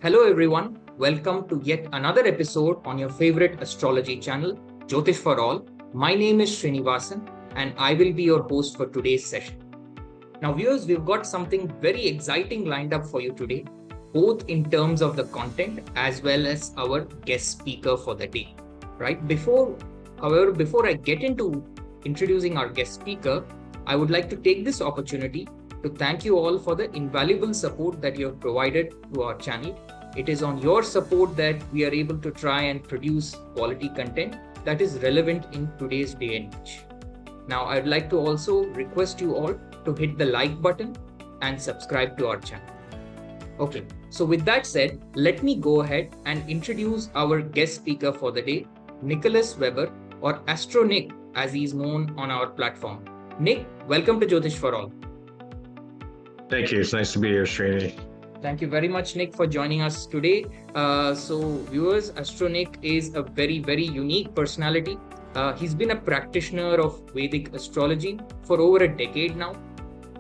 Hello everyone, welcome to yet another episode on your favorite astrology channel, Jyotish for All. My name is Srinivasan and I will be your host for today's session. Now viewers, we've got something very exciting lined up for you today, both in terms of the content as well as our guest speaker for the day, right? Before I get into introducing our guest speaker, I would like to take this opportunity to thank you all for the invaluable support that you have provided to our channel. It is on your support that we are able to try and produce quality content that is relevant in today's day and age. Now, I'd like to also request you all to hit the like button and subscribe to our channel. Okay, so with that said, let me go ahead and introduce our guest speaker for the day, Nicholas Weber, or Astro Nick, as he is known on our platform. Nick, welcome to Jyotish for All. Thank you. It's nice to be here, Srini. Thank you very much, Nick, for joining us today. So viewers, Astro Nick is a very, very unique personality. He's been a practitioner of Vedic astrology for over a decade now,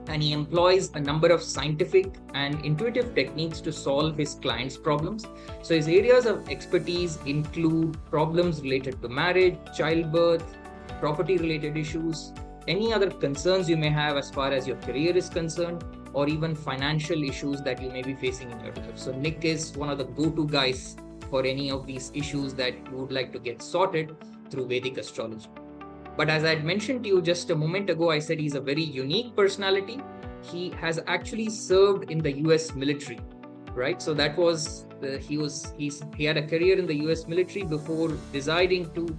and he employs a number of scientific and intuitive techniques to solve his clients' problems. So his areas of expertise include problems related to marriage, childbirth, property-related issues, any other concerns you may have as far as your career is concerned, or even financial issues that you may be facing in your life. So Nick is one of the go-to guys for any of these issues that you would like to get sorted through Vedic astrology. But as I had mentioned to you just a moment ago, I said he's a very unique personality. He has actually served in the US military, right? So that was, he had a career in the US military before deciding to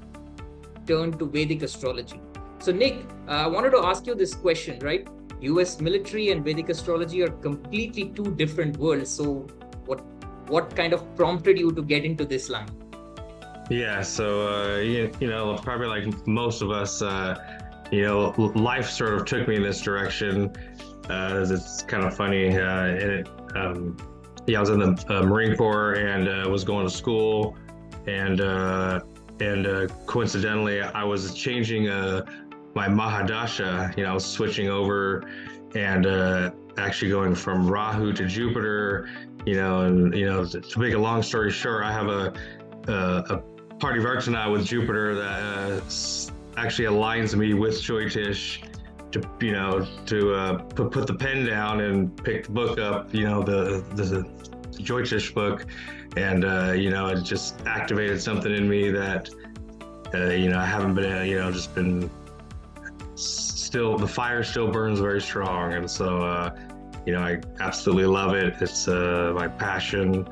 turn to Vedic astrology. So Nick, I wanted to ask you this question, right? US military and Vedic astrology are completely two different worlds. So what kind of prompted you to get into this line? Yeah, so probably like most of us, life sort of took me in this direction. It's kind of funny. I was in the Marine Corps and was going to school, and coincidentally, I was changing my Mahadasha. I was switching over and actually going from Rahu to Jupiter. To make a long story short, I have a party Vartana with Jupiter that actually aligns me with Jyotish to put the pen down and pick the book up, the Jyotish book, and it just activated something in me that I haven't been just been still, the fire still burns very strong, and so I absolutely love it. It's my passion.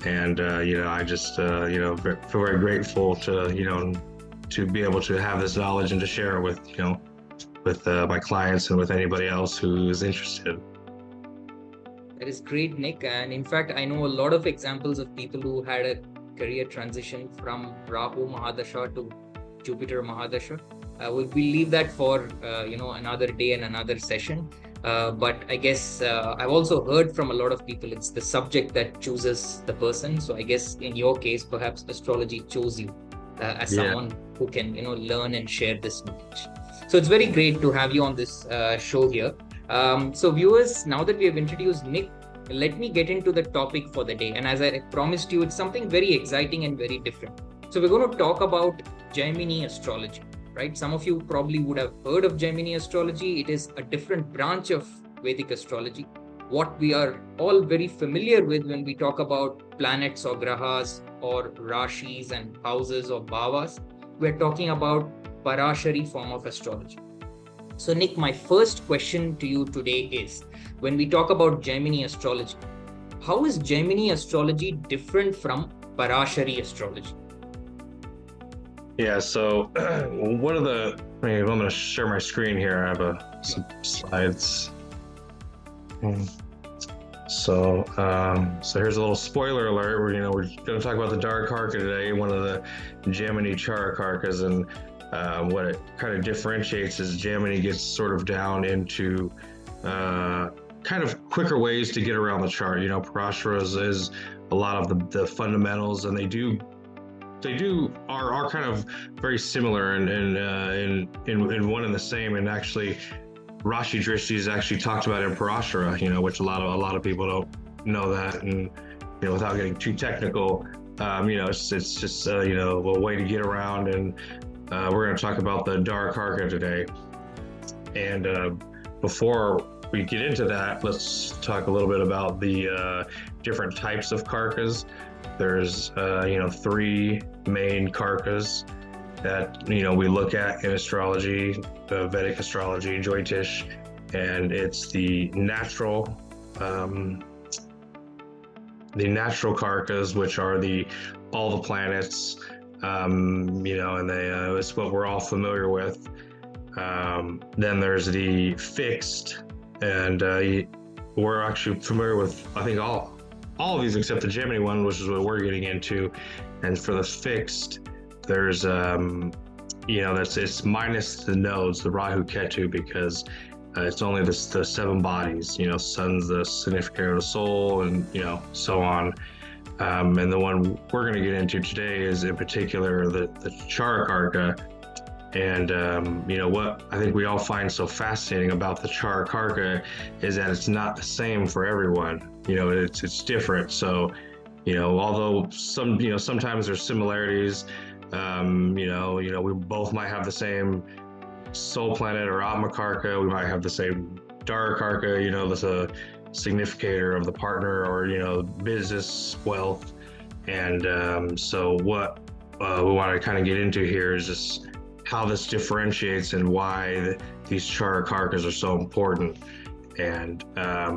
And I just feel very grateful to be able to have this knowledge and to share it with my clients and with anybody else who is interested. That is great, Nick. And in fact, I know a lot of examples of people who had a career transition from Rahu Mahadasha to Jupiter Mahadasha. We'll leave that for another day and another session. But I guess I've also heard from a lot of people, it's the subject that chooses the person. So I guess in your case, perhaps astrology chose you as someone who can, learn and share this knowledge. So it's very great to have you on this show here. So viewers, now that we have introduced Nick, let me get into the topic for the day. And as I promised you, it's something very exciting and very different. So we're going to talk about Jaimini astrology. Right? Some of you probably would have heard of Jaimini astrology. It is a different branch of Vedic astrology. What we are all very familiar with when we talk about planets or grahas or rashis and houses or bhavas, we're talking about Parashari form of astrology. So Nick, my first question to you today is, when we talk about Jaimini astrology, how is Jaimini astrology different from Parashari astrology? Yeah, so I'm going to share my screen here. I have some slides. So here's a little spoiler alert. We're going to talk about the Darakaraka today, one of the Jaimini Charakaras, and what it kind of differentiates is Jaimini gets sort of down into kind of quicker ways to get around the chart. Parashara is a lot of the fundamentals, and they are kind of very similar in one and the same. And actually, Rashi Drishti is actually talked about in Parashara, which a lot of people don't know that. And without getting too technical, it's just a way to get around, and we're going to talk about the Darakaraka today. And before we get into that, let's talk a little bit about the different types of karkas. There's 3 main karkas that we look at in astrology, Vedic astrology, Jyotish, and it's the natural karkas, which are all the planets, and it's what we're all familiar with. Then there's the fixed, and we're actually familiar with, I think, all of these except the Jaimini one, which is what we're getting into. And for the fixed, there's it's minus the nodes, the Rahu Ketu, because it's only the 7 bodies. Sun's the significator of the soul, and so on. And the one we're going to get into today is in particular the Darakaraka. And what I think we all find so fascinating about the Darakaraka is that it's not the same for everyone. It's different. So although sometimes there's similarities, we both might have the same soul planet or Atmakarka, we might have the same Darakaraka, that's a significator of the partner or business wealth. And so what we want to kind of get into here is just how this differentiates and why these Darakarkas are so important. And a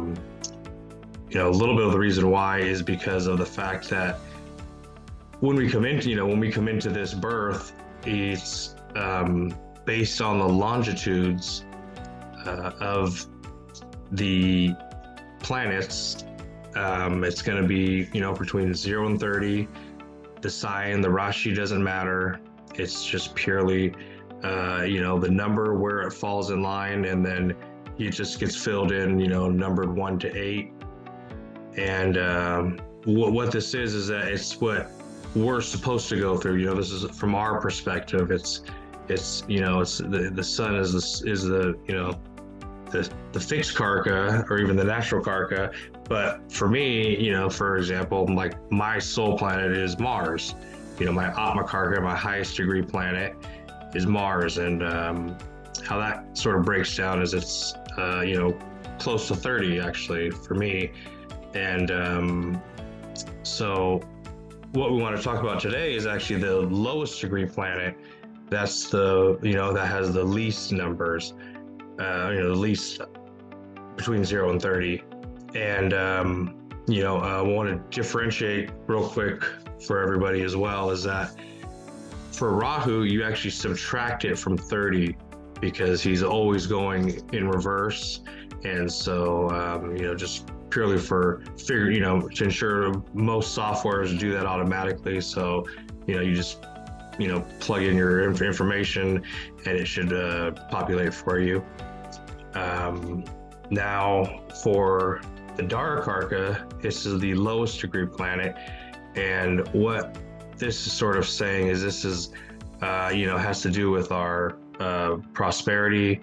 little bit of the reason why is because of the fact that when we come into this birth, it's based on the longitudes of the planets. It's going to be between 0 and 30. The sign, the Rashi doesn't matter. It's just purely the number where it falls in line, and then it just gets filled in, numbered 1 to 8. And what this is that it's what we're supposed to go through. This is from our perspective. It's the sun is the fixed karka, or even the natural karka. But for me, for example, like my soul planet is Mars. My Atmakarka, my highest degree planet, is Mars. And how that sort of breaks down is it's close to 30 actually for me. And so what we want to talk about today is actually the lowest degree planet. That's that has the least numbers, the least between 0 and 30. And I want to differentiate real quick for everybody as well, is that for Rahu, you actually subtract it from 30 because he's always going in reverse. And so, just purely for to ensure most softwares do that automatically. So, you just, plug in your information and it should populate for you. Now for the Darakaraka, this is the lowest degree planet. And what this is sort of saying is this is, has to do with our prosperity.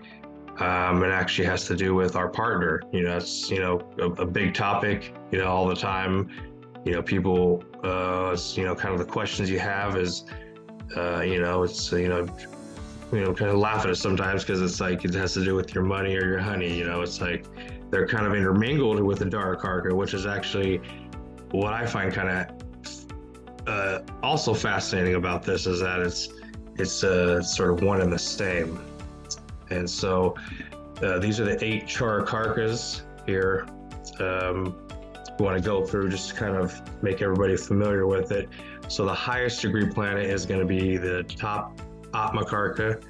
It actually has to do with our partner. It's, a big topic, all the time. People, kind of the questions you have is, it's, kind of laugh at it sometimes because it's like it has to do with your money or your honey. It's like they're kind of intermingled with the Darakaraka, which is actually what I find kind of also fascinating about this, is that it's sort of one and the same. And so these are the 8 Darakarkas here. We want to go through just to kind of make everybody familiar with it. So the highest degree planet is going to be the top Atmakarka.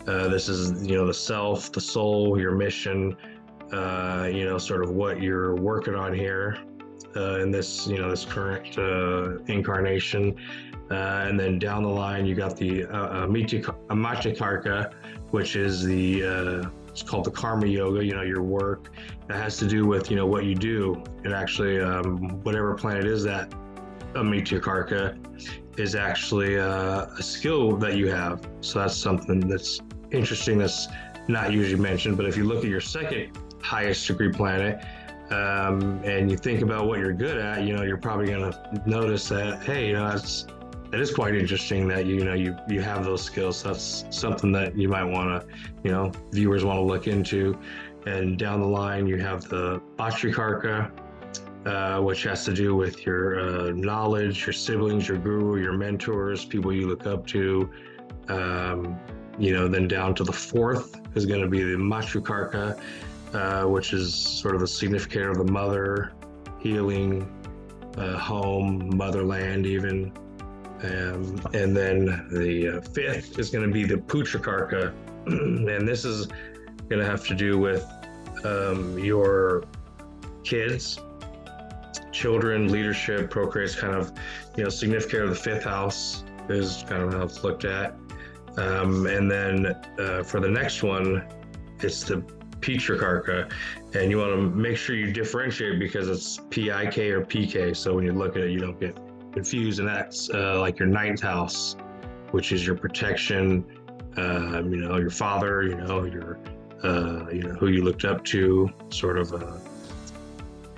This is, the self, the soul, your mission, sort of what you're working on here in this, this current incarnation. And then down the line, you got the Amatakarka, which is it's called the karma yoga, your work that has to do with, what you do. And actually, whatever planet is that Amatakarka is actually a skill that you have. So that's something that's interesting, that's not usually mentioned. But if you look at your second highest degree planet, and you think about what you're good at, you're probably going to notice that, hey, that is quite interesting that you have those skills. That's something that you might want to, viewers want to look into. And down the line, you have the Astrology, which has to do with your knowledge, your siblings, your guru, your mentors, people you look up to. Then down to the fourth is going to be the Matrikarka, which is sort of a significator of the mother, healing, home, motherland, even. And then the fifth is going to be the Putrakarka, and this is going to have to do with your kids, children, leadership, procreate, kind of, significant of the fifth house is kind of how it's looked at. And then for the next one, it's the Pitrakarka, and you want to make sure you differentiate because it's PIK or PK. So when you look at it, you don't get confused, and that's like your ninth house, which is your protection, your father, your who you looked up to, sort of.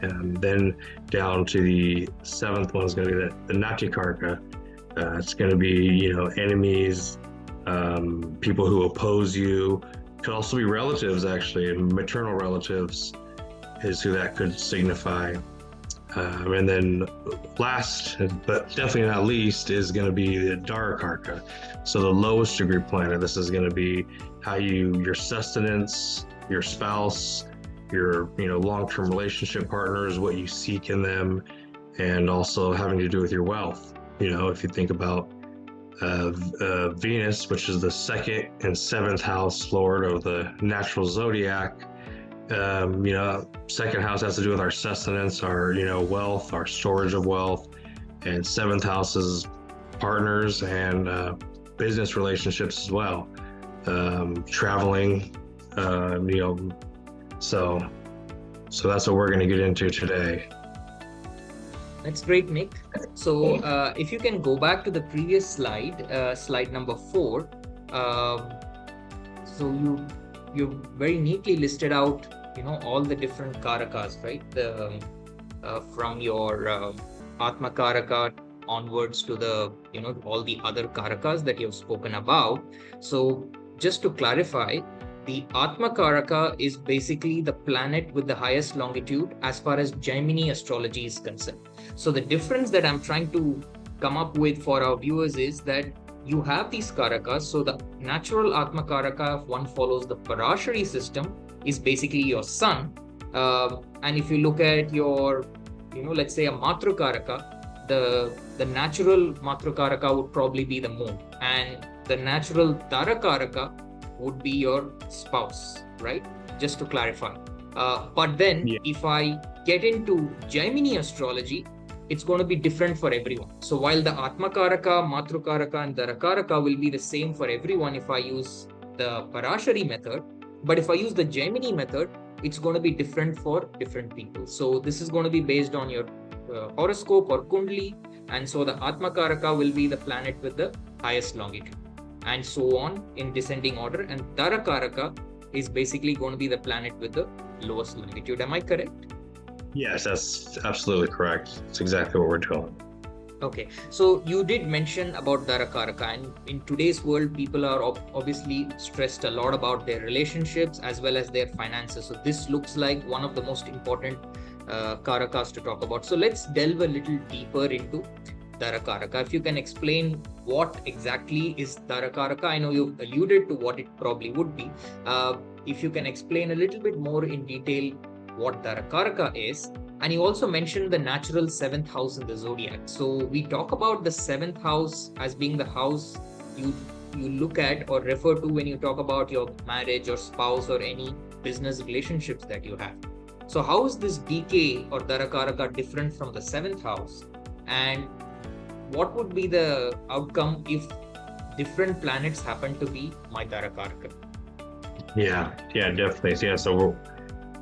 And then down to the seventh one is going to be the Natikarka. It's going to be, enemies, people who oppose you. Could also be relatives, actually, and maternal relatives is who that could signify. And then last, but definitely not least, is going to be the Darakaraka. So the lowest degree planet. This is going to be how your sustenance, your spouse, your long-term relationship partners, what you seek in them, and also having to do with your wealth. If you think about Venus, which is the second and seventh house lord of the natural zodiac. Second house has to do with our sustenance, our wealth, our storage of wealth, and seventh house is partners and business relationships as well. Traveling, so that's what we're going to get into today. That's great, Nick. So if you can go back to the previous slide, slide number 4. So you very neatly listed out, all the different karakas, right? From your Atma Karaka onwards to the, all the other karakas that you've spoken about. So just to clarify, the Atma Karaka is basically the planet with the highest longitude as far as Jaimini astrology is concerned. So the difference that I'm trying to come up with for our viewers is that you have these karakas. So the natural Atma Karaka, if one follows the Parashari system, is basically your sun. And if you look at your, let's say a Matru Karaka, the natural Matru Karaka would probably be the moon. And the natural Darakaraka would be your spouse, right? Just to clarify. But then if I get into Jaimini astrology, it's going to be different for everyone. So while the Atma Karaka, Matru Karaka, and Darakaraka will be the same for everyone if I use the Parashari method, but if I use the Jaimini method, it's going to be different for different people. So this is going to be based on your horoscope or Kundli, and so the Atma Karaka will be the planet with the highest longitude, and so on in descending order. And Darakaraka is basically going to be the planet with the lowest longitude. Am I correct? Yes, that's absolutely correct. It's exactly what we're doing. Okay, so you did mention about Darakaraka, and in today's world, people are obviously stressed a lot about their relationships as well as their finances. So this looks like one of the most important Karakas to talk about. So let's delve a little deeper into Darakaraka. If you can explain what exactly is Darakaraka. I know you alluded to what it probably would be. If you can explain a little bit more in detail what Darakaraka is. And you also mentioned the natural 7th house in the zodiac. So we talk about the 7th house as being the house you look at or refer to when you talk about your marriage or spouse or any business relationships that you have. So how is this DK or Darakaraka different from the 7th house? And what would be the outcome if different planets happen to be my Darakaraka? Yeah, definitely. Yeah, so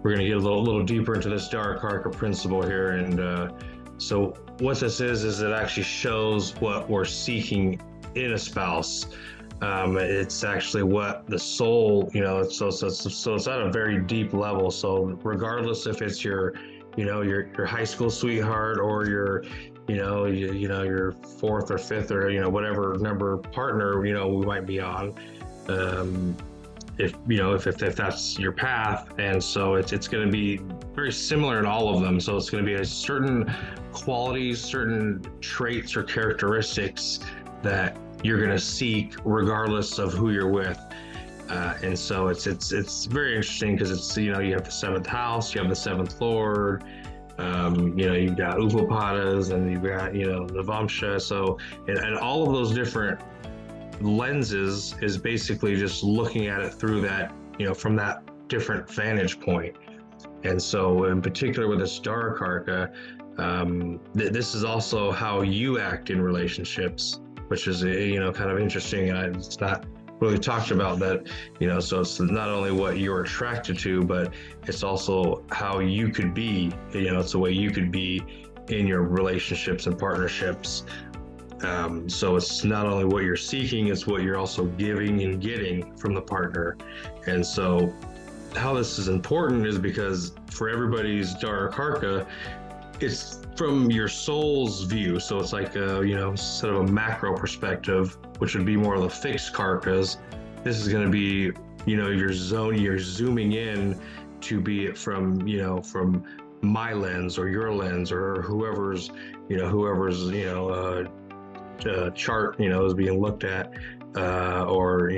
we're going to get a little deeper into this Darakaraka principle here. And so what this is it actually shows what we're seeking in a spouse. It's actually what the soul, so it's at a very deep level. So regardless if it's your your high school sweetheart, or your fourth or fifth, or whatever number partner we might be on. If that's your path. And so it's going to be very similar in all of them. So it's going to be a certain qualities, certain traits or characteristics that you're going to seek regardless of who you're with. And so it's very interesting, because it's you have the seventh house, you have the seventh lord, you've got Upapadas, and you've got the Vamsha. So and all of those different lenses is basically just looking at it through that from that different vantage point. And so in particular with this Darakaraka, this is also how you act in relationships, which is kind of interesting. It's not really talked about that, so it's not only what you're attracted to, but it's also how you could be, it's the way you could be in your relationships and partnerships. So it's not only what you're seeking, it's what you're also giving and getting from the partner. And so how this is important is because for everybody's Darakaraka, it's from your soul's view. So it's like, instead of a macro perspective, which would be more of the fixed karkas, this is going to be, your zone, you're zooming in to be it from my lens or your lens or whoever's chart is being looked at, or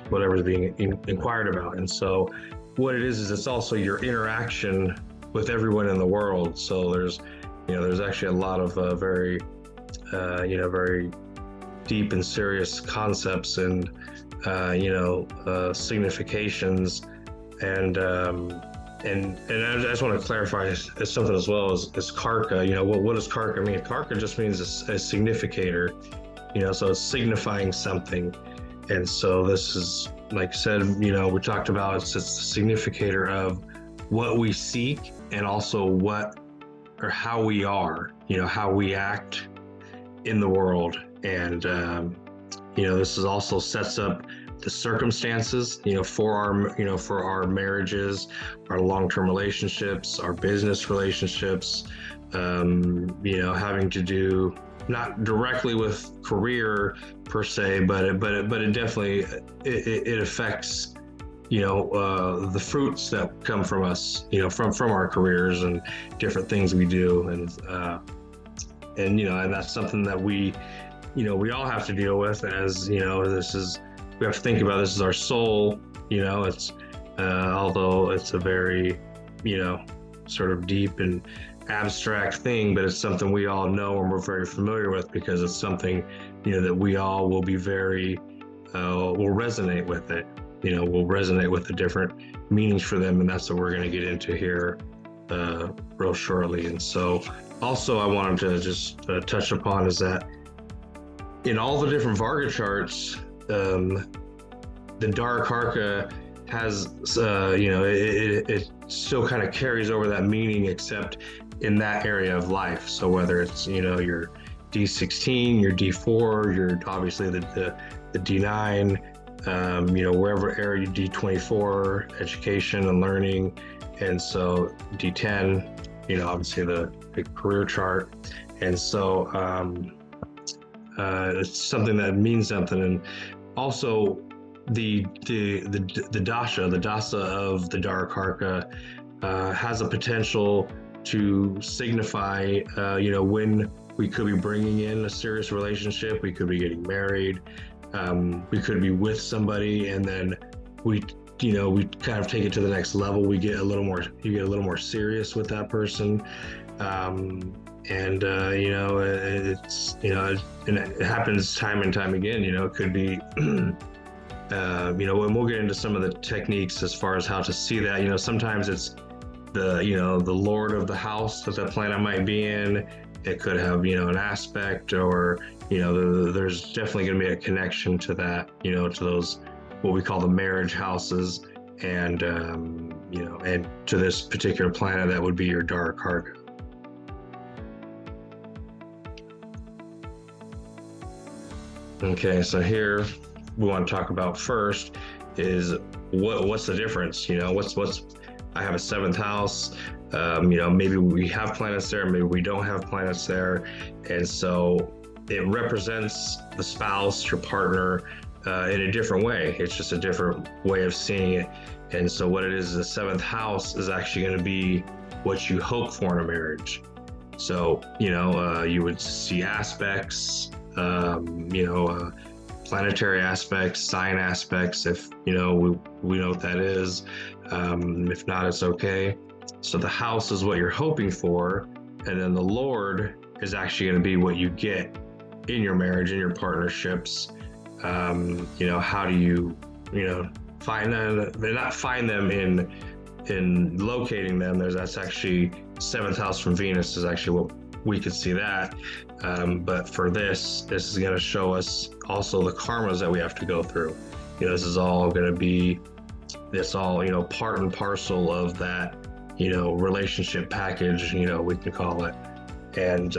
whatever's being inquired about. And so what it is it's also your interaction with everyone in the world. So there's actually a lot of very very deep and serious concepts and significations. And I just want to clarify something as well as karka. What does karka mean? Karka just means a significator, so it's signifying something. And so this is, like I said, we talked about it's a significator of what we seek, and also what or how we are, how we act in the world. And this is also sets up the circumstances, for our marriages, our long-term relationships, our business relationships, having to do not directly with career per se, but it definitely it affects the fruits that come from us, from our careers and different things we do, and that's something that we all have to deal with. As we have to think about, this is our soul. It's although it's a very sort of deep and abstract thing, but it's something we all know and we're very familiar with, because it's something that we all will be very will resonate with it. Will resonate with the different meanings for them, and that's what we're going to get into here real shortly. And so also I wanted to just touch upon is that in all the different Varga charts, the Darakaraka has it still kind of carries over that meaning, except in that area of life. So whether it's your D16, your D4, your obviously the D9, wherever area, D24, education and learning, and so D10, obviously the big career chart. And so it's something that means something. And also the dasa of the Darakaraka has a potential to signify when we could be bringing in a serious relationship, we could be getting married, we could be with somebody, and then we kind of take it to the next level. You get a little more serious with that person. And it happens time and time again. It could be, and we'll get into some of the techniques as far as how to see that. Sometimes it's the lord of the house that the planet might be in. It could have, an aspect, or, there's definitely going to be a connection to that, to those, what we call the marriage houses, and, and to this particular planet that would be your Darakaraka. Okay, so here we want to talk about first is what's the difference? I have a seventh house, Maybe we have planets there, maybe we don't have planets there. And so it represents the spouse, your partner, in a different way. It's just a different way of seeing it. And so what it is, the seventh house is actually going to be what you hope for in a marriage. So, you would see aspects, planetary aspects, sign aspects, if, we know what that is. If not, it's okay. So the house is what you're hoping for. And then the Lord is actually going to be what you get in your marriage, in your partnerships. How do you, find them? Not find them in locating them. That's actually seventh house from Venus is actually what we could see that. But for this is going to show us also the karmas that we have to go through. This is all going to be, it's all, part and parcel of that, relationship package, we can call it. And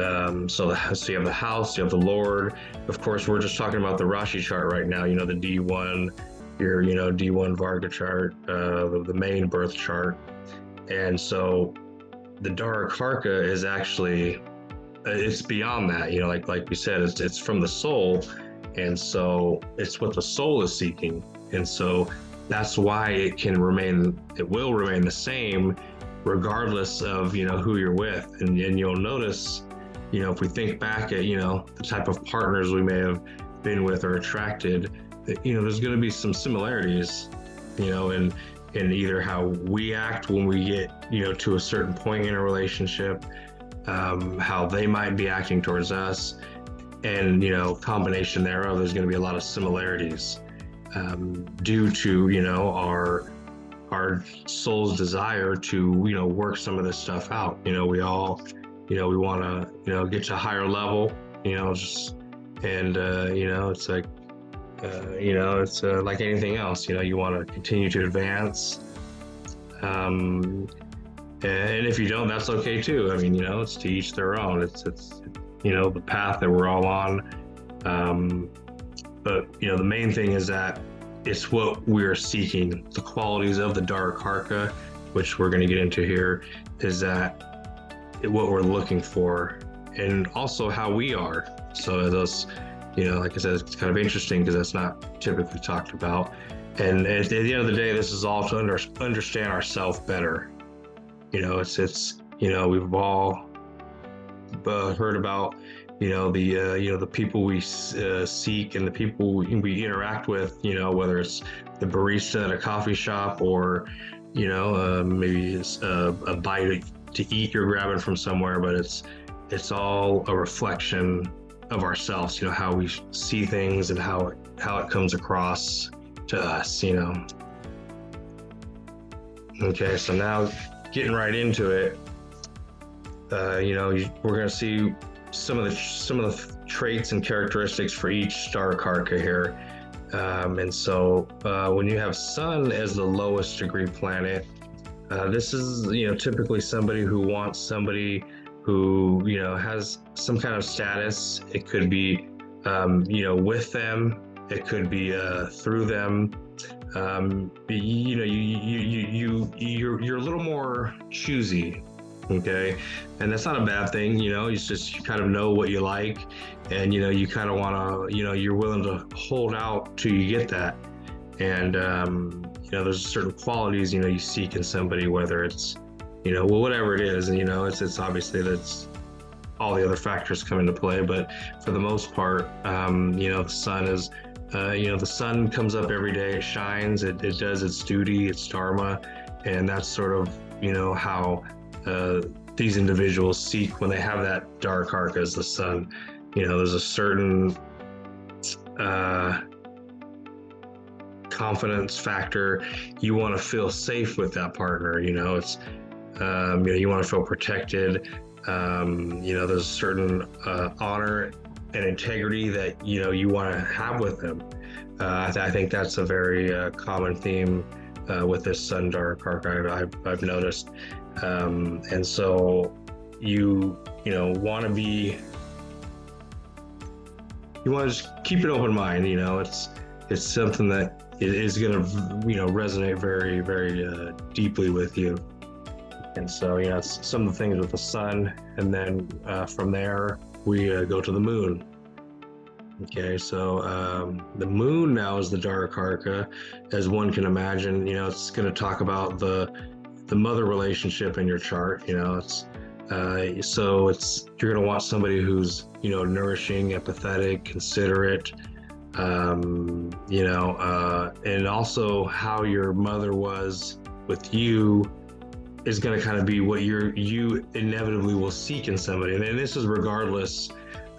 so you have the house, you have the Lord. Of course, we're just talking about the Rashi chart right now, the D1, your, D1 Varga chart, the main birth chart. And so the Darakaraka is actually, it's beyond that, like we said, it's from the soul. And so it's what the soul is seeking. And so that's why it will remain the same regardless of, who you're with. And you'll notice, if we think back at, the type of partners we may have been with or attracted, there's going to be some similarities, in either how we act when we get, to a certain point in a relationship, how they might be acting towards us, and, combination thereof, there's going to be a lot of similarities, due to, our soul's desire to, work some of this stuff out. We all, we want to, get to a higher level, it's like, it's like anything else, you want to continue to advance. And if you don't, that's okay too. I mean, it's to each their own. It's the path that we're all on. But, the main thing is that it's what we're seeking. The qualities of the Darakaraka, which we're going to get into here, is that what we're looking for, and also how we are. So those, like I said, it's kind of interesting because that's not typically talked about. And at the end of the day, this is all to understand ourselves better. We've all heard about, the people we seek and the people we interact with, whether it's the barista at a coffee shop or, maybe it's a bite to eat you're grabbing from somewhere, but it's all a reflection of ourselves, how we see things and how it comes across to us, Okay, so now getting right into it, we're going to see some of the traits and characteristics for each Darakaraka here. And so when you have Sun as the lowest degree planet, this is, typically somebody who wants somebody who, has some kind of status. It could be, with them. It could be through them. You're a little more choosy. Okay. And that's not a bad thing. It's just, you kind of know what you like, and, you kind of want to, you're willing to hold out till you get that. And, there's certain qualities, you seek in somebody, whether it's, whatever it is. And, it's obviously that's all the other factors come into play, but for the most part, the sun is, the sun comes up every day, it shines, it does its duty, its dharma. And that's sort of, how, these individuals seek when they have that Darakaraka as the sun. There's a certain confidence factor. You want to feel safe with that partner. It's you want to feel protected. There's a certain honor and integrity that you want to have with them. I think that's a very common theme with this Sun Darakaraka I've noticed. And so you want to just keep an open mind. It's something that is going to resonate very, very deeply with you. And so, it's some of the things with the sun. And then from there, we go to the moon. Okay, so the moon now is the Darakaraka, as one can imagine. It's going to talk about the mother relationship in your chart. So it's you're going to want somebody who's nourishing, empathetic, considerate. And also how your mother was with you is going to kind of be what you inevitably will seek in somebody. And this is regardless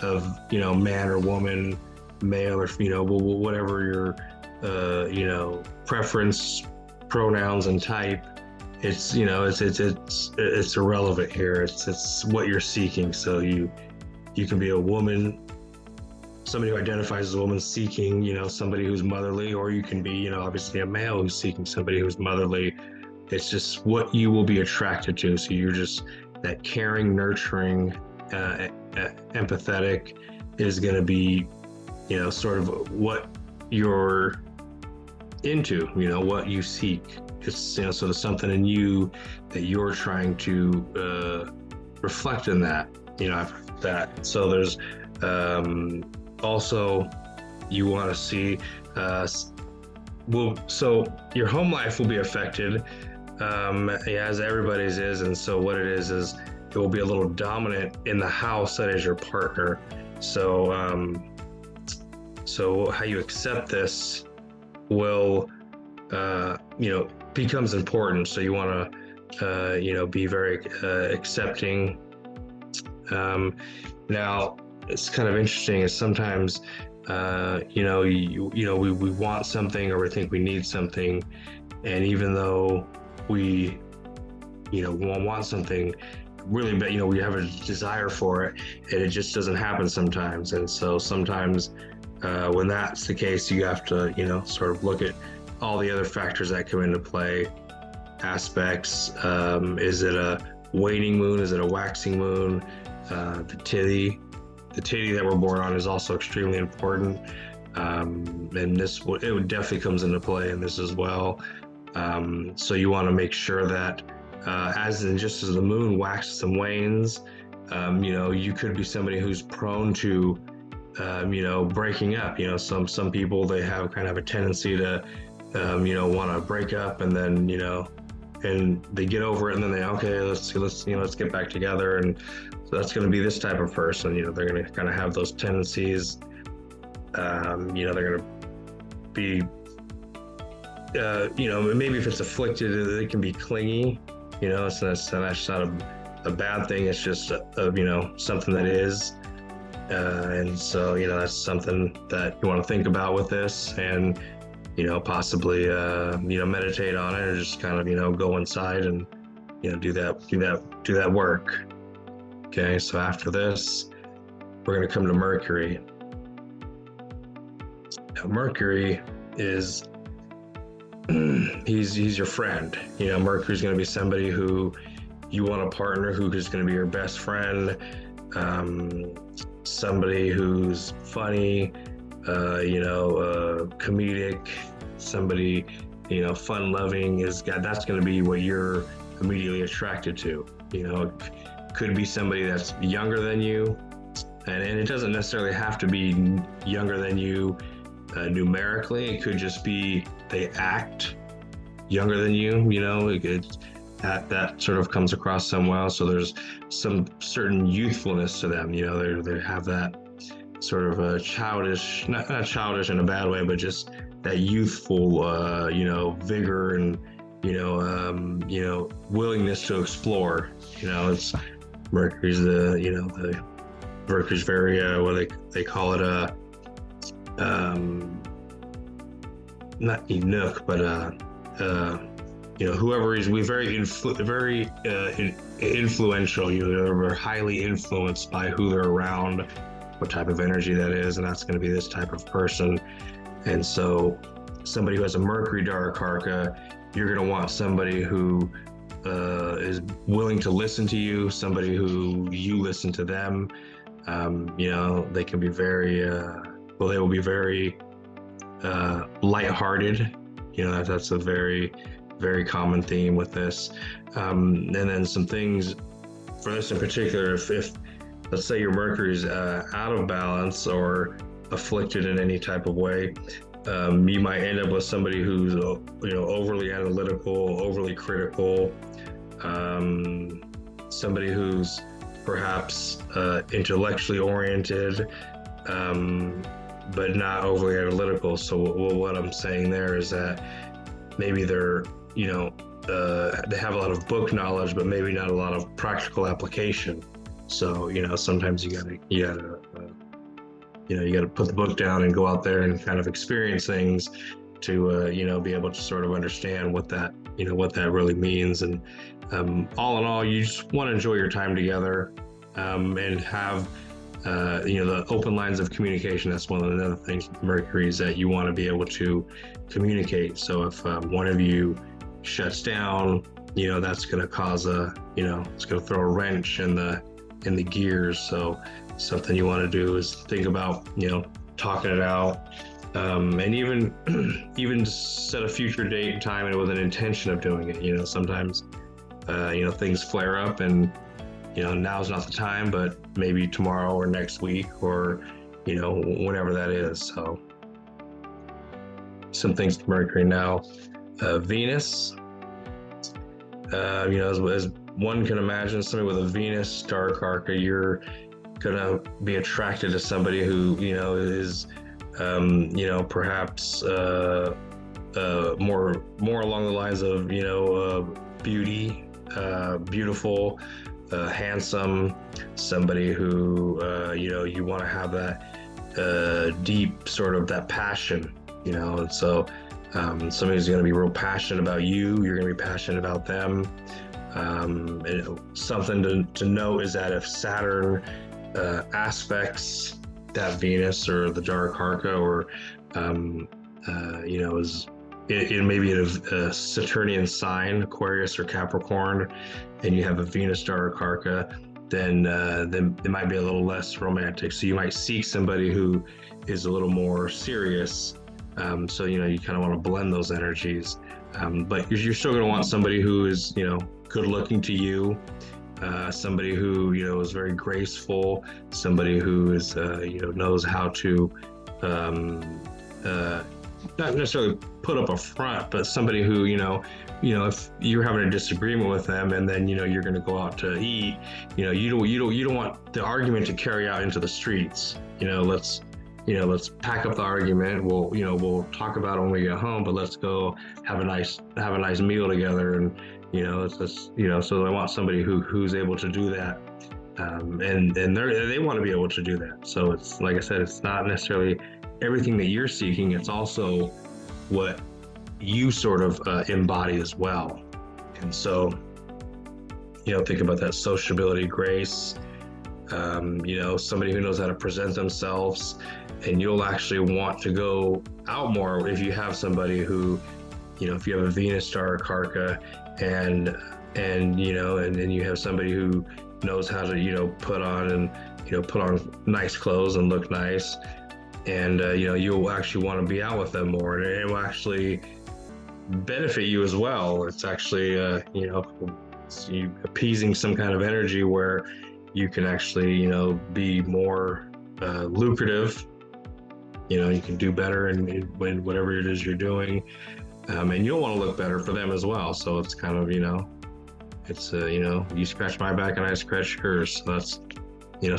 of man or woman, male or whatever your preference, pronouns and type. It's it's irrelevant here. It's what you're seeking. So you can be a woman, somebody who identifies as a woman seeking somebody who's motherly, or you can be obviously a male who's seeking somebody who's motherly. It's just what you will be attracted to. So you're just that caring, nurturing, empathetic is going to be, sort of what you're into, what you seek. It's, so there's something in you that you're trying to reflect in that, that. So there's also you want to see, so your home life will be affected, as everybody's is. And so what it is it will be a little dominant in the house that is your partner. So so how you accept this will becomes important. So you want to be very accepting. Now it's kind of interesting is sometimes we want something, or we think we need something, and even though we want something really bad, we have a desire for it, and it just doesn't happen sometimes. And so sometimes when that's the case, you have to sort of look at all the other factors that come into play, aspects. Is it a waning moon? Is it a waxing moon? The tithi that we're born on is also extremely important. And it definitely comes into play in this as well. So you want to make sure that just as the moon waxes and wanes, you could be somebody who's prone to breaking up. Some people, they have kind of a tendency to want to break up, and then and they get over it, and then let's get back together. And so that's going to be this type of person. They're going to kind of have those tendencies. They're going to be maybe if it's afflicted, it can be clingy. It's not a bad thing. It's just something that is. And so that's something that you want to think about with this, and possibly meditate on it, or just kind of go inside and do that work. Okay, so after this, we're going to come to Mercury. Now, Mercury is he's your friend. Mercury's going to be somebody who you want a partner who is going to be your best friend, somebody who's funny, comedic, somebody fun-loving. That's going to be what you're immediately attracted to. Could be somebody that's younger than you, and it doesn't necessarily have to be younger than you numerically. It could just be they act younger than you. That sort of comes across somewhere. So there's some certain youthfulness to them. They have that sort of a childish, not childish in a bad way, but just that youthful, vigor and willingness to explore. It's Mercury's Mercury's very what they call it not Enoch, but whoever is, we're very influential. We're highly influenced by who they're around, what type of energy that is, and that's going to be this type of person. And so somebody who has a Mercury Darakaraka, you're going to want somebody who is willing to listen to you, somebody who you listen to them. They can be very they will be very lighthearted. That's a very very common theme with this. And then some things for this in particular, if let's say your Mercury is out of balance or afflicted in any type of way, you might end up with somebody who's overly analytical, overly critical, somebody who's perhaps intellectually oriented, but not overly analytical. So what I'm saying there is that maybe they're they have a lot of book knowledge, but maybe not a lot of practical application. So sometimes you gotta put the book down and go out there and kind of experience things to be able to sort of understand what that really means. And all in all, you just want to enjoy your time together, and have the open lines of communication. That's one of the other things with Mercury, is that you want to be able to communicate. So if one of you shuts down, that's going to cause it's going to throw a wrench in the gears. So something you want to do is think about talking it out, and even set a future date and time, and with an intention of doing it. Sometimes things flare up, and now's not the time, but maybe tomorrow or next week, or whenever that is. So some things with Mercury now. Venus, as one can imagine, somebody with a Venus Darakaraka, you're gonna be attracted to somebody who is perhaps more along the lines of beauty, beautiful, handsome, somebody who you want to have that deep sort of that passion, and so somebody's going to be real passionate about you, you're going to be passionate about them. And something to note is that if Saturn aspects that Venus or the Darakaraka, or is it may be a Saturnian sign, Aquarius or Capricorn, and you have a Venus Darakaraka, then it might be a little less romantic. So you might seek somebody who is a little more serious. So you kind of want to blend those energies, but you're still going to want somebody who is good looking to you, somebody who is very graceful, somebody who is knows how to not necessarily put up a front, but somebody who if you're having a disagreement with them, and then you're going to go out to eat, you don't want the argument to carry out into the streets. Let's pack up the argument. We'll talk about it when we get home, but let's go have a nice meal together. And so I want somebody who's able to do that, and they want to be able to do that. So it's like I said, it's not necessarily everything that you're seeking. It's also what you sort of embody as well. And so think about that sociability, grace. Somebody who knows how to present themselves, and you'll actually want to go out more if you have somebody who, if you have a Venus Darakaraka, and then you have somebody who knows how to put on nice clothes and look nice, and you'll actually want to be out with them more, and it will actually benefit you as well. It's actually you appeasing some kind of energy where you can actually be more lucrative. You can do better when whatever it is you're doing, and you'll want to look better for them as well. So it's kind of it's you scratch my back and I scratch yours. So that's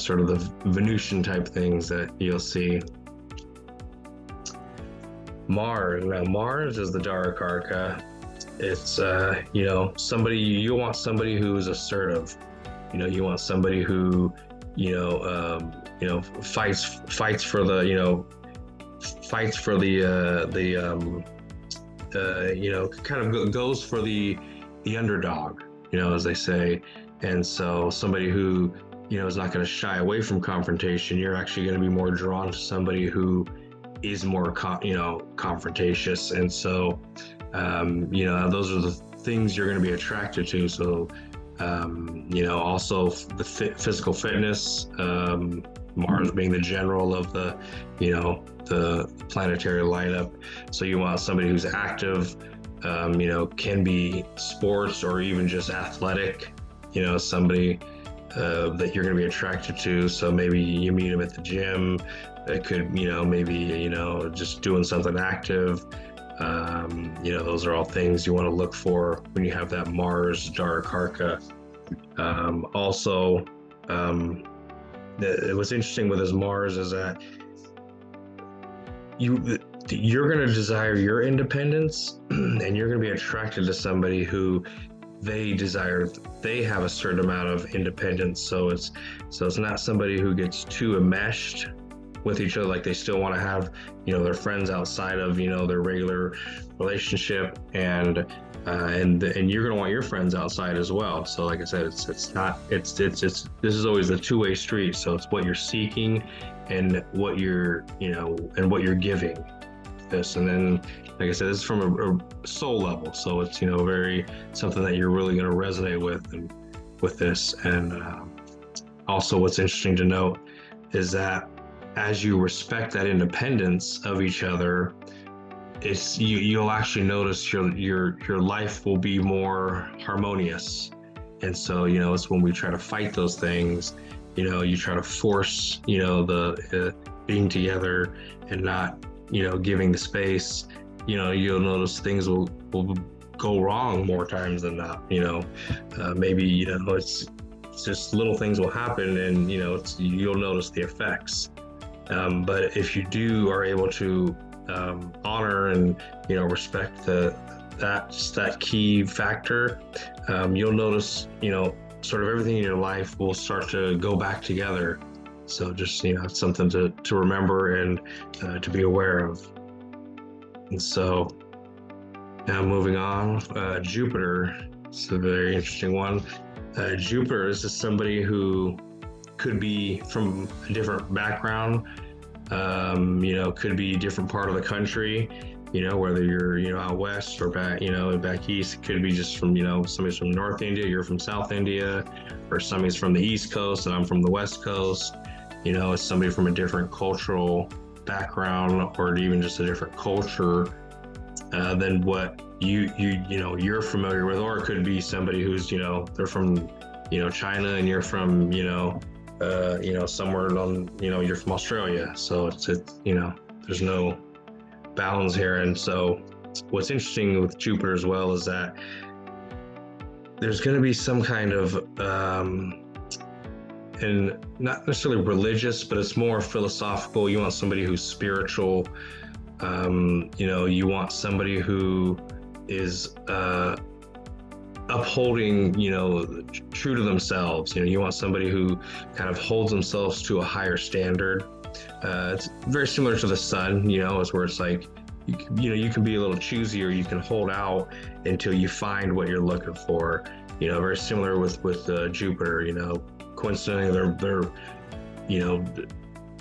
sort of the Venusian type things that you'll see. Mars. Now Mars is the Darakaraka. It's somebody you want somebody who is assertive. You want somebody who fights for the kind of goes for the underdog, as they say. And so somebody who is not going to shy away from confrontation. You're actually going to be more drawn to somebody who is more confrontatious. And so those are the things you're going to be attracted to. So also the physical fitness, Mars being the general of the planetary lineup. So you want somebody who's active, can be sports or even just athletic, somebody that you're going to be attracted to. So maybe you meet them at the gym. It could, maybe, just doing something active. Those are all things you want to look for when you have that Mars Darakaraka. Also, what's interesting with his Mars is that you're going to desire your independence, and you're going to be attracted to somebody who they have a certain amount of independence. So it's not somebody who gets too enmeshed with each other, like they still want to have their friends outside of their regular relationship, and you're going to want your friends outside as well. So like I said, it's this is always a two-way street. So it's what you're seeking and what you're and what you're giving this. And then like I said, this is from a soul level, so it's very something that you're really going to resonate with this. And also what's interesting to note is that as you respect that independence of each other, you'll actually notice your life will be more harmonious. And so it's when we try to fight those things, you try to force the being together and not giving the space, you'll notice things will go wrong more times than not. Maybe it's just little things will happen, and you'll notice the effects. But if you are able to honor and respect that key factor, you'll notice sort of everything in your life will start to go back together. So just it's something to remember and to be aware of. And so now moving on, Jupiter. It's a very interesting one. Jupiter is just somebody who could be from a different background, could be a different part of the country, whether you're out west or back east. It could be just from somebody's from North India, you're from South India, or somebody's from the East Coast and I'm from the West Coast. It's somebody from a different cultural background, or even just a different culture than what you're familiar with. Or it could be somebody who's they're from China and you're from somewhere on you're from Australia. So it's there's no bounds here. And so what's interesting with Jupiter as well is that there's going to be some kind of and not necessarily religious, but it's more philosophical. You want somebody who's spiritual. You want somebody who is upholding, true to themselves. You want somebody who kind of holds themselves to a higher standard. It's very similar to the sun, is where it's like, you can be a little choosy, or you can hold out until you find what you're looking for. Very similar with Jupiter. Coincidentally, they're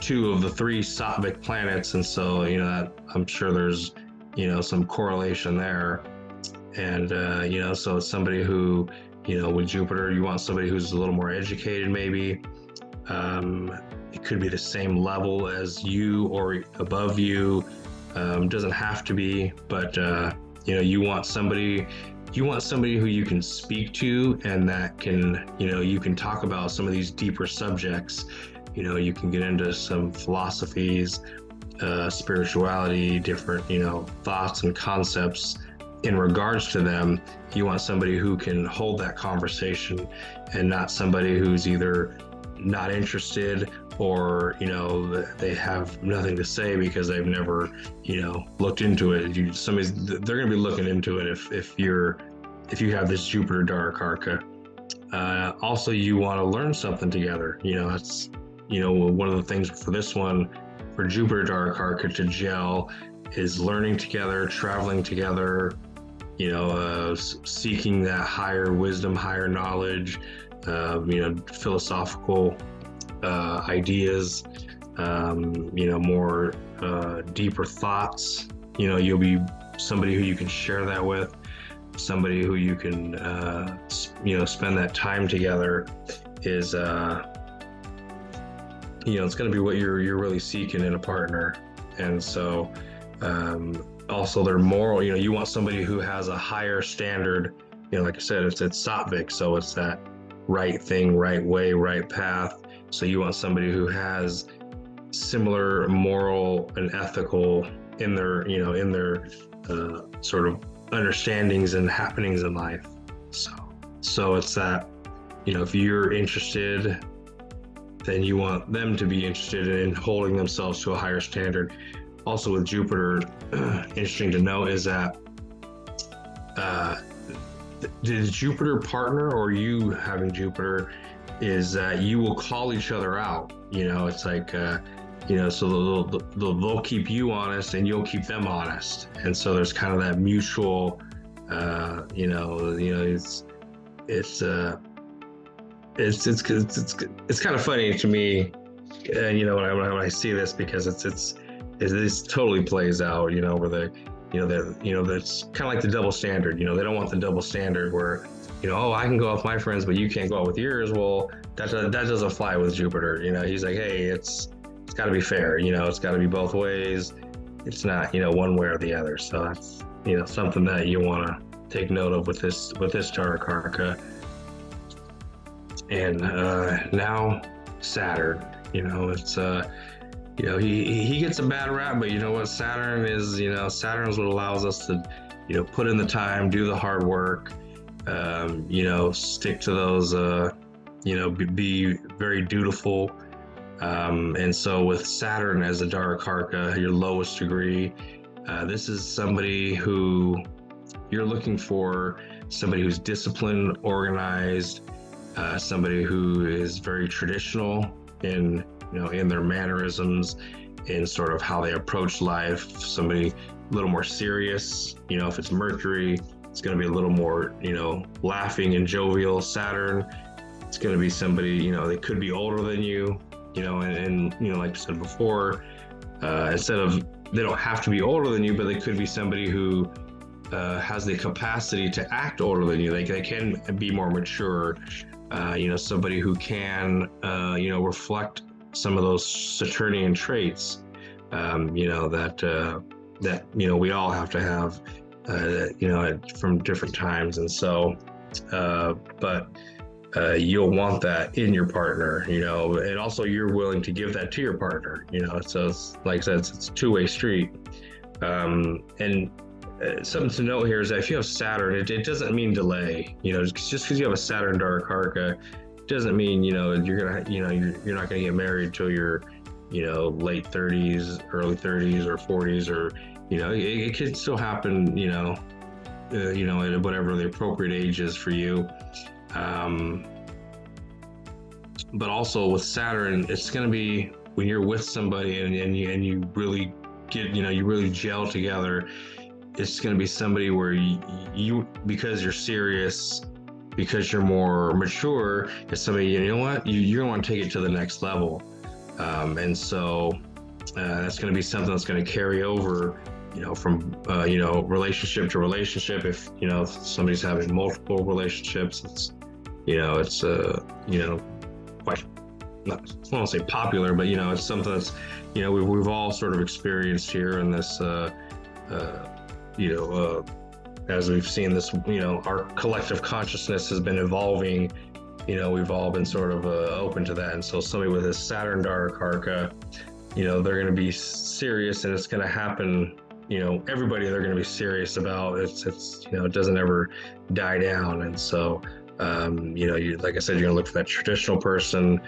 two of the three Sattvic planets, and so I'm sure there's some correlation there. And so it's somebody who with Jupiter, you want somebody who's a little more educated, maybe. It could be the same level as you or above you. Doesn't have to be, but you want somebody who you can speak to, and that can you can talk about some of these deeper subjects. You can get into some philosophies, spirituality, different thoughts and concepts in regards to them. You want somebody who can hold that conversation, and not somebody who's either not interested or they have nothing to say because they've never looked into it. They're going to be looking into it if you have this Jupiter Darakaraka. Also, you want to learn something together. That's one of the things for this one, for Jupiter Darakaraka to gel, is learning together, traveling together, seeking that higher wisdom, higher knowledge, philosophical ideas, more deeper thoughts. You'll be somebody who you can share that with, somebody who you can spend that time together. Is it's going to be what you're really seeking in a partner. And so also their moral, you want somebody who has a higher standard, like I said, it's sattvic, so it's that right thing, right way, right path. So you want somebody who has similar moral and ethical in their sort of understandings and happenings in life. So it's that, if you're interested, then you want them to be interested in holding themselves to a higher standard. Also with Jupiter, interesting to know is that the Jupiter partner, or you having Jupiter, is that you will call each other out. It's like, so they'll keep you honest and you'll keep them honest. And so there's kind of that mutual, it's kind of funny to me, when I see this, because this totally plays out, where that's kind of like the double standard. They don't want the double standard where, oh, I can go out with my friends, but you can't go out with yours. Well, that doesn't fly with Jupiter. He's like, hey, it's got to be fair. It's got to be both ways. It's not, one way or the other. So that's, something that you want to take note of with this Darakaraka. And now Saturn, it's he gets a bad rap, but you know what Saturn is? Saturn is what allows us to, put in the time, do the hard work, stick to those, be very dutiful. And so with Saturn as a Darakaraka, your lowest degree, this is somebody who you're looking for, somebody who's disciplined, organized, somebody who is very traditional in their mannerisms, in sort of how they approach life. Somebody a little more serious. If it's Mercury, it's going to be a little more laughing and jovial. Saturn, it's going to be somebody they could be older than you. And like I said before, instead of, they don't have to be older than you, but they could be somebody who has the capacity to act older than you. They can be more mature. Somebody who can, reflect some of those Saturnian traits, that we all have to have, from different times. And so, but you'll want that in your partner, and also you're willing to give that to your partner, so it's, like I said, it's a two-way street. And something to note here is that if you have Saturn, it doesn't mean delay. Just because you have a Saturn Darakaraka doesn't mean you're not gonna get married till you're late 30s, early 30s, or 40s, or it could still happen at whatever the appropriate age is for you. But also with Saturn, it's gonna be when you're with somebody and you really get you really gel together. It's going to be somebody where you, because you're serious, because you're more mature, it's somebody, you're going to want to take it to the next level. And so that's going to be something that's going to carry over, from, relationship to relationship. If, somebody's having multiple relationships, it's quite, not, I won't say popular, but, it's something that's, we've all sort of experienced here in this, as we've seen this, our collective consciousness has been evolving, we've all been sort of open to that. And so somebody with a Saturn Darakaraka, they're going to be serious, and it's going to happen, everybody they're going to be serious about. It's it doesn't ever die down. And so, like I said, you're going to look for that traditional person.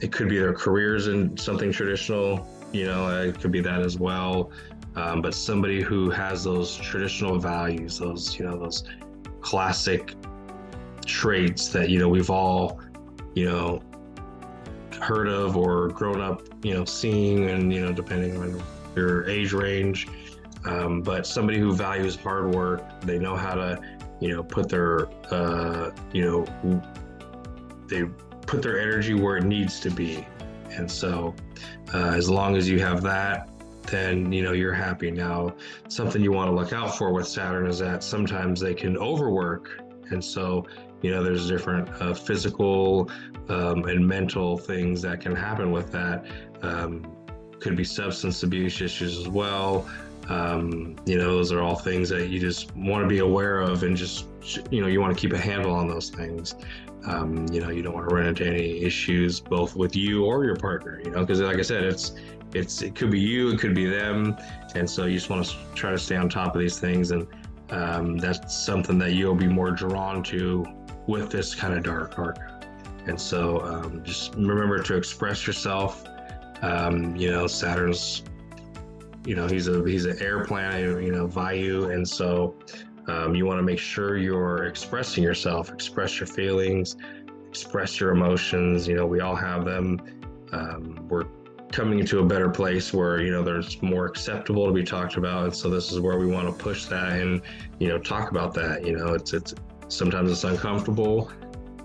It could be their careers in something traditional, it could be that as well. But somebody who has those traditional values, those classic traits that we've all heard of or grown up seeing, and depending on your age range. But somebody who values hard work, they know how to put their they put their energy where it needs to be. And so as long as you have that, then you're happy. Now, something you want to look out for with Saturn is that sometimes they can overwork, and so there's different physical and mental things that can happen with that. Could be substance abuse issues as well. Those are all things that you just want to be aware of, and just, you want to keep a handle on those things. You don't want to run into any issues both with you or your partner, because like I said, it could be you, it could be them. And so you just want to try to stay on top of these things. And that's something that you'll be more drawn to with this kind of Darakaraka. And so just remember to express yourself. Saturn's, he's an air planet, Vayu. And so you want to make sure you're expressing yourself, express your feelings, express your emotions. We all have them. We're coming into a better place where, there's more acceptable to be talked about. And so this is where we want to push that and, talk about that. It's sometimes it's uncomfortable,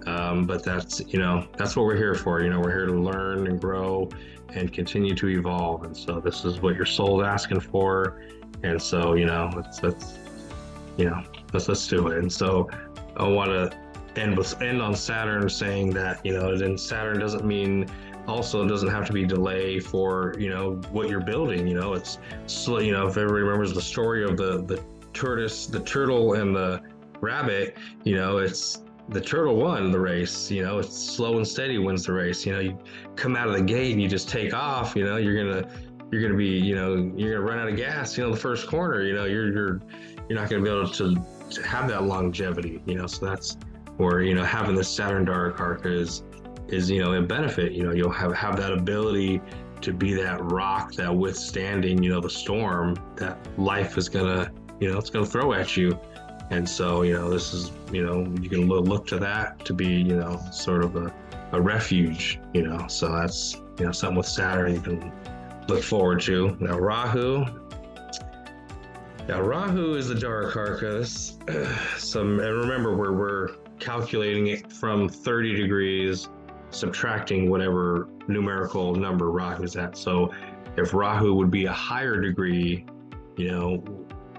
but that's what we're here for. We're here to learn and grow and continue to evolve. And so this is what your soul's asking for. And so, let's do it. And so I want to end on Saturn, saying that, then Saturn doesn't mean, also, it doesn't have to be delay for, what you're building. It's slow. If everybody remembers the story of the tortoise, the turtle, and the rabbit, it's the turtle won the race. It's slow and steady wins the race. You come out of the gate and you just take off. You're gonna be, you're gonna run out of gas. The first corner. You're not gonna be able to have that longevity. So that's where, having the Saturn Darakaraka is a benefit. You'll have that ability to be that rock, that withstanding, the storm that life is gonna, it's gonna throw at you. And so, this is, you can look to that to be, sort of a refuge, so that's, something with Saturn you can look forward to. Now Rahu is the Darakaraka. And remember, we're calculating it from 30 degrees, subtracting whatever numerical number Rahu is at. So if Rahu would be a higher degree,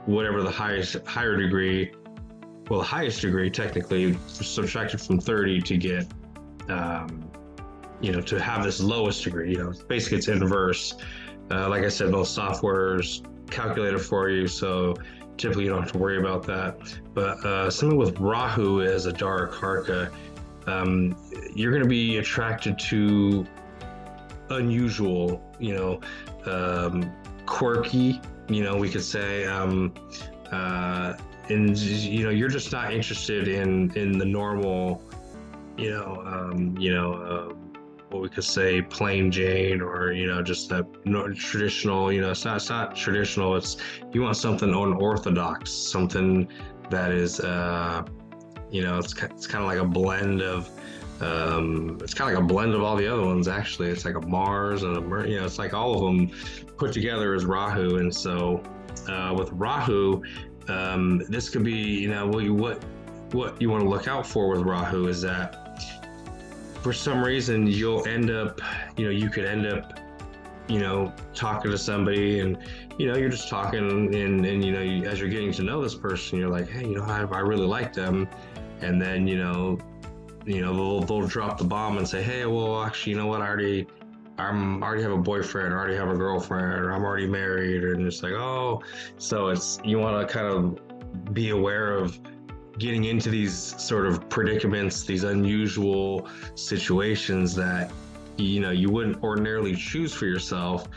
whatever the highest degree technically, subtracted from 30 to get, to have this lowest degree. Basically it's inverse. Like I said, most softwares calculate it for you, so typically you don't have to worry about that. But something with Rahu as a Darakaraka, you're going to be attracted to unusual, quirky, we could say, and you're just not interested in the normal, what we could say plain Jane, or just that traditional. It's not traditional. It's, you want something unorthodox, something that is it's kind of like a blend of all the other ones. Actually, it's like a Mars and a it's like all of them put together as Rahu. And so with Rahu, this could be, what you want to look out for with Rahu is that for some reason you'll end up, you could end up, talking to somebody, and you're just talking, and as you're getting to know this person, you're like, hey, I really like them. And then they'll drop the bomb and say, hey, well, actually, what, I already have a boyfriend, or I already have a girlfriend, or I'm already married. And it's like, oh, so you want to kind of be aware of getting into these sort of predicaments, these unusual situations that you wouldn't ordinarily choose for yourself,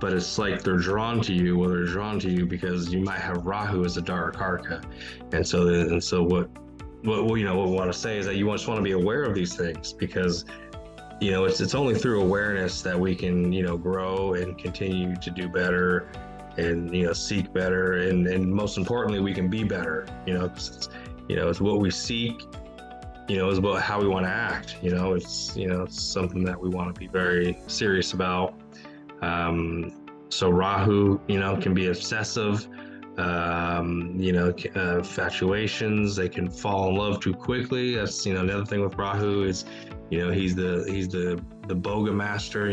but it's like they're drawn to you. Well, they're drawn to you because you might have Rahu as a Darakaraka. And so what we want to say is that you just want to be aware of these things, because it's only through awareness that we can grow and continue to do better, and seek better, and most importantly, we can be better. It's what we seek, is about how we want to act. It's something that we want to be very serious about. So Rahu can be obsessive, infatuations. They can fall in love too quickly. That's another thing with Rahu is he's the boga master.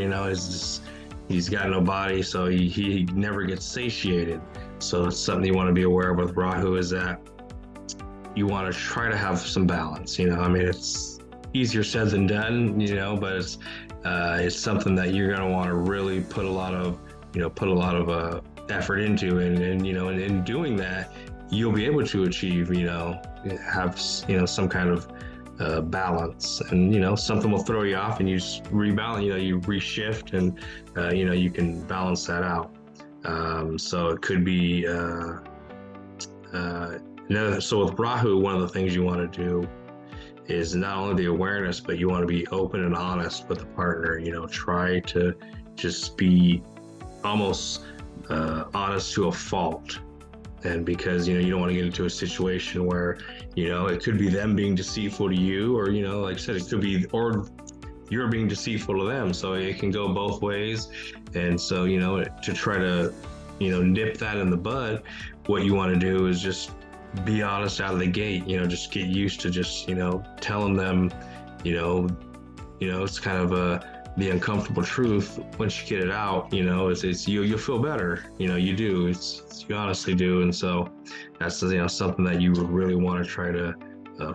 He's got no body, so he never gets satiated. So it's something you want to be aware of with Rahu, is that you want to try to have some balance. It's easier said than done, but it's something that you're going to want to really put a lot of effort into, and and in doing that, you'll be able to achieve, have some kind of balance, and something will throw you off, and you rebalance, you reshift, and you can balance that out. So it could be so with Rahu, one of the things you want to do is not only the awareness, but you want to be open and honest with the partner. Try to just be almost honest to a fault. And because you don't want to get into a situation where it could be them being deceitful to you, or like I said, it could be, or you're being deceitful to them. So it can go both ways. And so to try to nip that in the bud, what you want to do is just be honest out of the gate. Just get used to just telling them it's kind of the uncomfortable truth. Once you get it out, it's you'll feel better. You do. You honestly do. And so that's something that you would really want to try to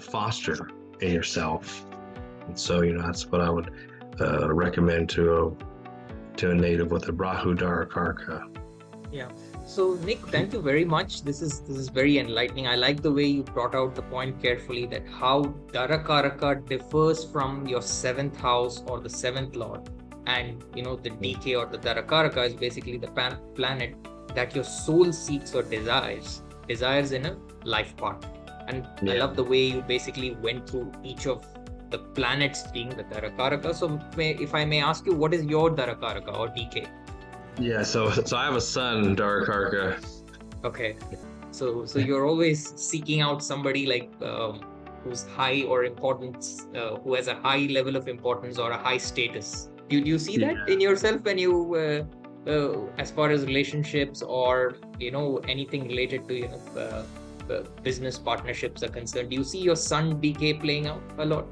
foster in yourself. And so that's what I would recommend to a native with a Rahu Darakaraka. Yeah. So Nick, thank you very much. This is very enlightening. I like the way you brought out the point carefully, that how Darakaraka differs from your seventh house or the seventh lord, and the DK or the Darakaraka is basically the planet that your soul seeks or desires in a life partner. And I love the way you basically went through each of the planets being the Darakaraka. So if I may ask you, what is your Darakaraka or DK? Yeah, so I have a son, Darakaraka. Okay, so you're always seeking out somebody like who's high or importance, who has a high level of importance or a high status. Do you see that in yourself when you, as far as relationships or anything related to business partnerships are concerned? Do you see your son DK playing out a lot?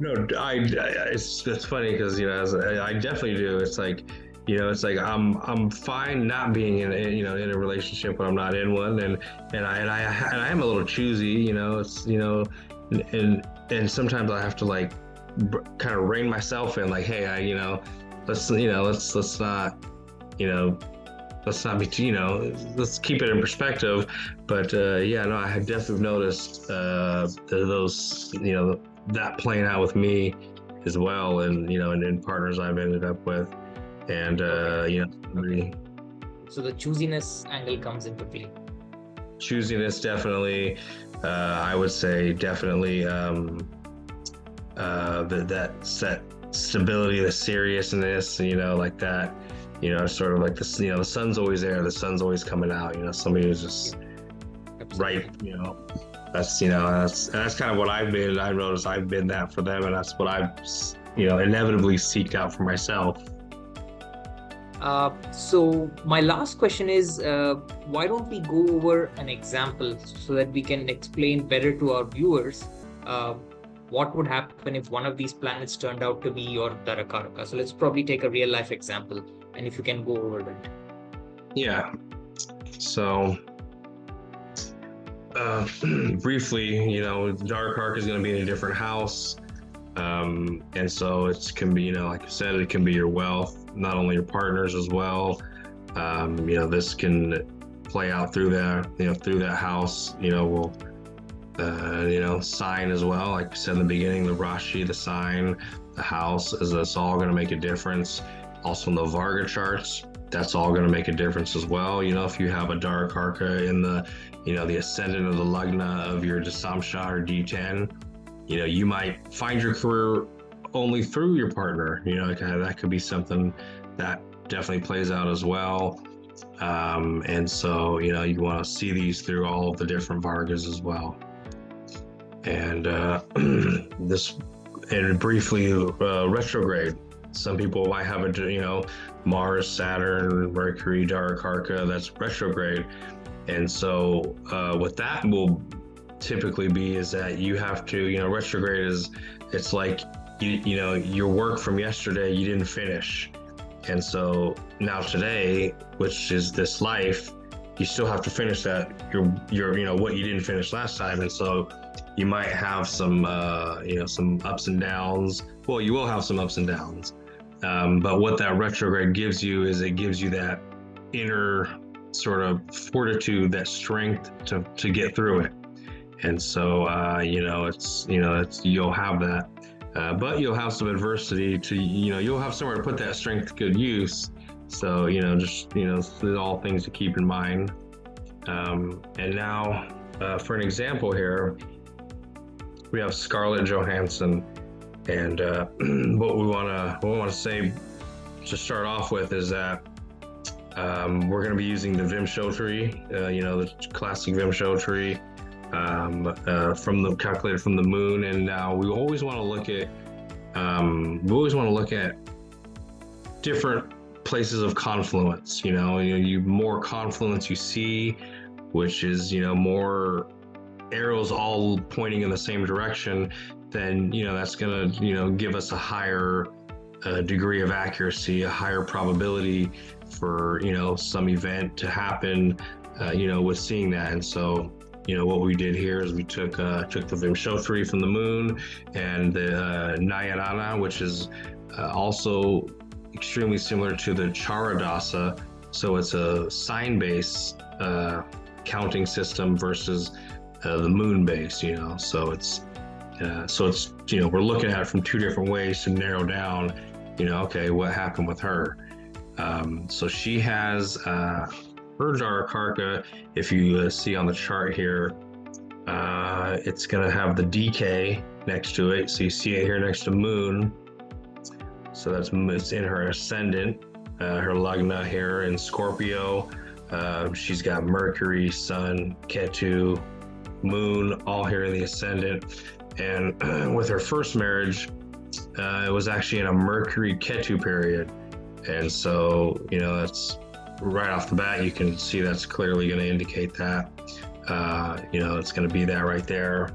No, it's funny because I definitely do. It's like. It's like I'm fine not being in a relationship when I'm not in one, and I am a little choosy, it's and sometimes I have to like kind of rein myself in, like, hey, let's not be let's keep it in perspective. But I have definitely noticed those that playing out with me as well, and and in partners I've ended up with. And so the choosiness angle comes into play. Choosiness, definitely. I would say definitely that set stability, the seriousness, like that. Sort of like this. The sun's always there. The sun's always coming out. Somebody who's just right. That's that's kind of what I've been. I've noticed I've been that for them, and that's what I've inevitably seeked out for myself. So my last question is, why don't we go over an example so that we can explain better to our viewers what would happen if one of these planets turned out to be your Darakaraka. So let's probably take a real life example, and if you can go over that. Yeah. So briefly, Darakaraka is going to be in a different house. And so it can be, like I said, it can be your wealth, not only your partners as well. This can play out through that house, will, sign as well. Like I said in the beginning, the Rashi, the sign, the house, that's all going to make a difference. Also in the Varga charts, that's all going to make a difference as well. If you have a Darakaraka in the, the ascendant of the Lagna of your Dasamsha or D10, you might find your career only through your partner. That could be something that definitely plays out as well. And so, you want to see these through all of the different Vargas as well. And briefly, retrograde. Some people might have Mars, Saturn, Mercury, Darakaraka, that's retrograde. And so what that will typically be is that you have to, retrograde it's like, your work from yesterday, you didn't finish. And so now today, which is this life, you still have to finish that, your what you didn't finish last time. And so you might have some ups and downs. Well, you will have some ups and downs. But what that retrograde gives you is it gives you that inner sort of fortitude, that strength to get through it. And so, it's you'll have that, but you'll have some adversity to, you'll have somewhere to put that strength to good use. So, there's all things to keep in mind. And now, for an example here, we have Scarlett Johansson, and what we want to say to start off with is that we're going to be using the Vimsho tree, the classic Vimsho tree, calculated from the moon. And now we always want to look at different places of confluence. You more confluence you see, which is more arrows all pointing in the same direction, then that's going to give us a higher degree of accuracy, a higher probability for some event to happen with seeing that. And so what we did here is we took the Vimsho tree from the moon and the Nayarana, which is also extremely similar to the Charadasa. So it's a sign-based counting system versus the moon base. So it's we're looking at it from two different ways to narrow down, okay, what happened with her. So she has her Darakaraka. If you see on the chart here, it's going to have the DK next to it. So you see it here next to moon. So it's in her ascendant, her Lagna here in Scorpio. She's got Mercury, Sun, Ketu, Moon, all here in the ascendant. And with her first marriage, it was actually in a Mercury Ketu period. And so, that's right off the bat, you can see that's clearly going to indicate that. It's going to be that right there.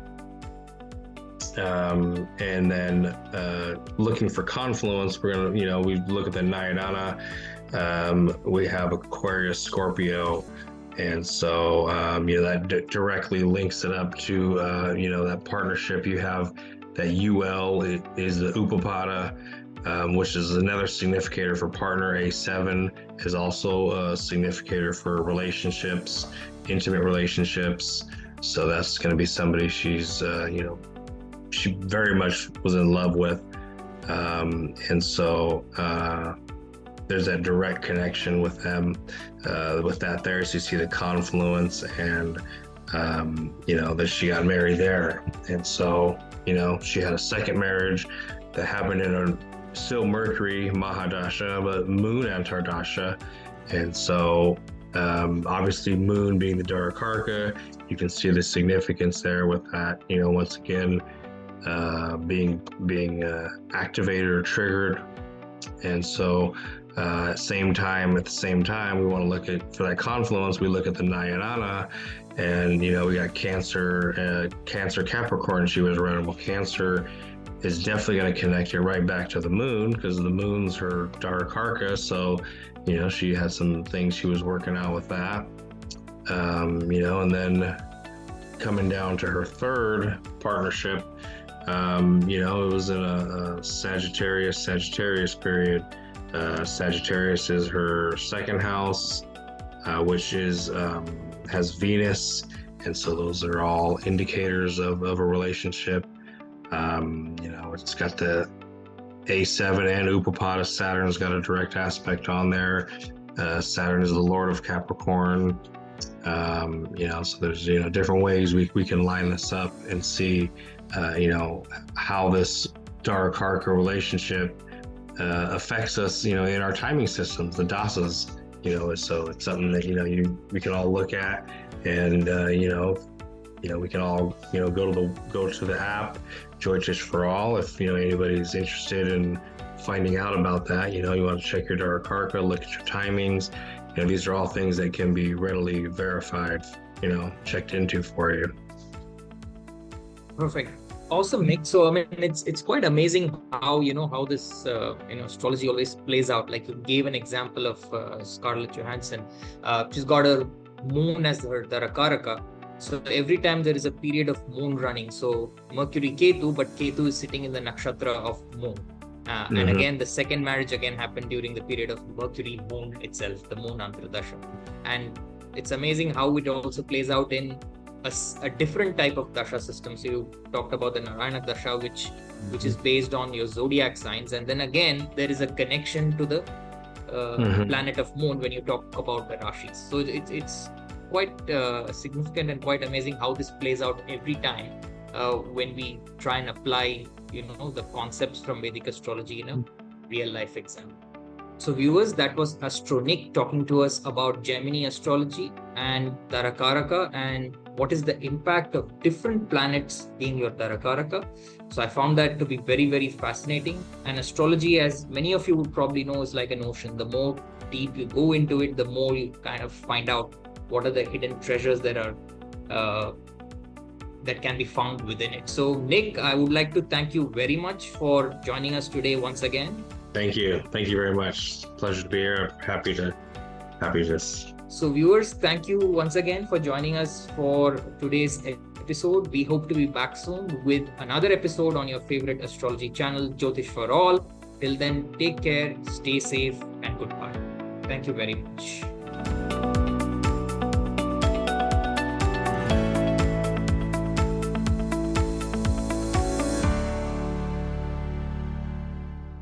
And then looking for confluence, we're going to, we look at the Nayadana. We have Aquarius, Scorpio. And so, that directly links it up to, that partnership you have. That UL is the Upapada, which is another significator for partner. A7 is also a significator for relationships, intimate relationships. So that's going to be somebody she's, she very much was in love with. And so there's that direct connection with them, with that there. So you see the confluence and, that she got married there. And so, she had a second marriage that happened in a still Mercury Mahadasha, but Moon Antardasha. And so, obviously Moon being the Darakaraka, you can see the significance there with that, once again, being activated or triggered. And so, at the same time, we want to look at, for that confluence, we look at the Nayarana, and we got Cancer, Capricorn. She was around. Well, Cancer is definitely going to connect you right back to the moon, because the moon's her Darakaraka. So, she had some things she was working out with that. And then coming down to her third partnership, it was in a Sagittarius period. Sagittarius is her second house, which is has Venus, and so those are all indicators of a relationship. It's got the A7 and Upapada. Saturn's got a direct aspect on there. Saturn is the Lord of Capricorn. So there's different ways we can line this up and see how this Darakaraka relationship affects us, in our timing systems, the dasas. So it's something that we can all look at, and we can all go to the app Joytish for All if anybody's interested in finding out about that. You want to check your Darakaraka, look at your timings. These are all things that can be readily verified, checked into for you. Perfect. Awesome, Nick. So I mean, it's quite amazing how how this astrology always plays out. Like you gave an example of Scarlett Johansson. She's got her moon as her Darakaraka. So every time there is a period of moon running, so Mercury Ketu, but Ketu is sitting in the nakshatra of moon. And again, the second marriage again happened during the period of Mercury moon itself, the moon Antradasha. And it's amazing how it also plays out in a different type of dasha system. So you talked about the Narayana dasha, which is based on your zodiac signs, and then again there is a connection to the planet of moon when you talk about the rashis. So it's quite significant and quite amazing how this plays out every time when we try and apply the concepts from Vedic astrology in a real life example. So viewers, that was Astronic talking to us about Jaimini astrology and Darakaraka and what is the impact of different planets in your Darakaraka. So I found that to be very, very fascinating. And astrology, as many of you would probably know, is like an ocean. The more deep you go into it, the more you kind of find out what are the hidden treasures that are that can be found within it. So Nick, I would like to thank you very much for joining us today once again. Thank you very much. Pleasure to be here. Happy to this. So viewers, thank you once again for joining us for today's episode. We hope to be back soon with another episode on your favorite astrology channel, Jyotish for All. Till then, take care, stay safe, and goodbye. Thank you very much.